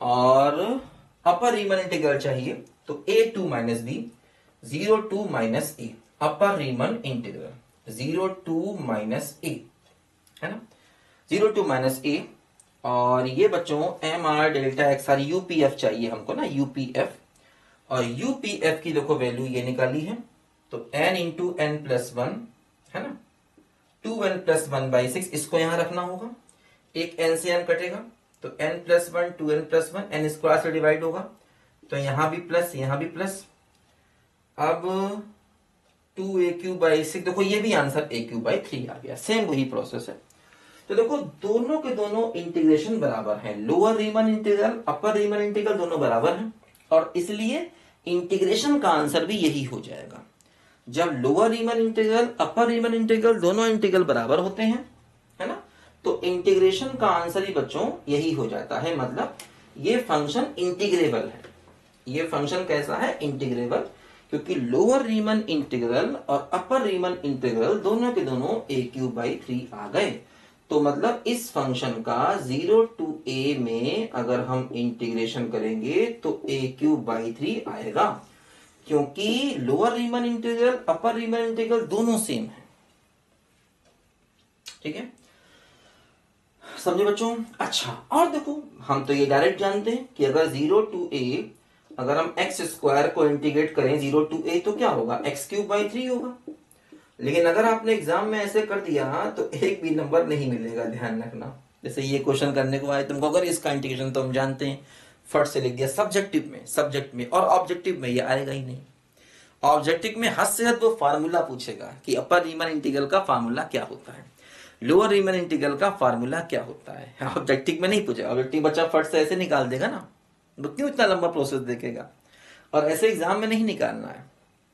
और अपर रीमन इंटीग्रल चाहिए तो A to minus B, zero to minus A, upper Riemann integral zero to minus A, है ना, जीरो टू माइनस ए। और ये बच्चों M R delta X R UPF चाहिए हमको ना, यूपीएफ, और यूपीएफ की देखो वैल्यू ये निकाली है, तो N into N plus one, है ना, two N plus one by six, इसको यहां रखना होगा, एक एन से एन कटेगा तो N plus one, two N plus one, N square से डिवाइड होगा, तो यहां भी प्लस यहां भी प्लस, अब two A cube by six, देखो ये भी answer A cube by three आ गया, सेम वही प्रोसेस है। तो देखो दोनों के दोनों इंटीग्रेशन बराबर है, लोअर रीमन इंटीग्रल अपर रीमन इंटीग्रल दोनों बराबर हैं, और इसलिए इंटीग्रेशन का आंसर भी यही हो जाएगा। जब लोअर रीमन इंटीग्रल अपर रीमन इंटीग्रल दोनों इंटीग्रल बराबर होते हैं, है ना, तो इंटीग्रेशन का आंसर ही बच्चों यही हो जाता है, मतलब ये फंक्शन इंटीग्रेबल है। ये फंक्शन कैसा है, इंटीग्रेबल, क्योंकि लोअर रीमन इंटीग्रल और अपर रीमन इंटीग्रल दोनों के दोनों ए क्यूब बाई थ्री आ गए, तो मतलब इस फंक्शन का 0 टू a में अगर हम इंटीग्रेशन करेंगे तो a क्यूब बाई थ्री आएगा, क्योंकि लोअर रीमन इंटीग्रल अपर रीमन इंटीग्रल दोनों सेम है, ठीक है, समझे बच्चों। अच्छा, और देखो हम तो ये डायरेक्ट जानते हैं कि अगर 0 टू a अगर हम एक्स स्क्वायर को इंटीग्रेट करें 0 टू a तो क्या होगा, एक्स क्यूब बाई थ्री होगा। लेकिन अगर आपने एग्जाम में ऐसे कर दिया तो एक भी नंबर नहीं मिलेगा, ध्यान रखना। जैसे ये क्वेश्चन करने को आए तुमको, अगर इसका इंटीग्रेशन तो हम जानते हैं, फट से लिख दिया सब्जेक्ट में, और ऑब्जेक्टिव में ये आएगा ही नहीं। ऑब्जेक्टिव में हद से हद वो फार्मूला पूछेगा कि अपर रीमन इंटीग्रल का फार्मूला क्या होता है, लोअर रीमन इंटीग्रल का फार्मूला क्या होता है। ऑब्जेक्टिव में नहीं पूछेगा, ऑब्जेक्टिव बच्चा फट से ऐसे निकाल देगा ना, तो क्यों इतना लंबा प्रोसेस देखेगा, और ऐसे एग्जाम में नहीं निकालना है।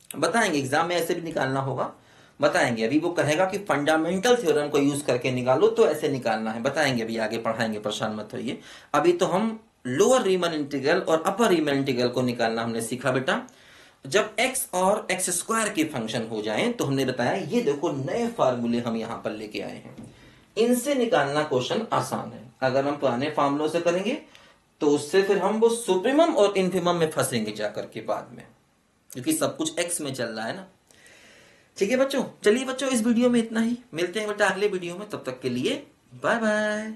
बताएंगे एग्जाम में ऐसे भी निकालना होगा, बताएंगे। अभी वो कहेगा कि फंडामेंटल थ्योरम को यूज करके निकालो, तो ऐसे निकालना है, बताएंगे, अभी आगे पढ़ाएंगे, परेशान मत होइए। अभी तो हम लोअर रीमन इंटीग्रल और अपर रीमन इंटीग्रल को निकालना हमने सीखा बेटा। जब x और x स्क्वायर के फंक्शन हो जाएं तो हमने बताया ये देखो नए फार्मूले हम यहां पर लेके आए हैं, इनसे निकालना क्वेश्चन आसान है। अगर हम पुराने फार्मूलों से करेंगे तो उससे फिर हम वो सुप्रीमम और इन्फीमम में फंसेंगे जाकर के बाद में, क्योंकि सब कुछ x में चल रहा है ना। ठीक है बच्चों, चलिए बच्चों इस वीडियो में इतना ही, मिलते हैं बेटा अगले वीडियो में, तब तक के लिए बाय बाय।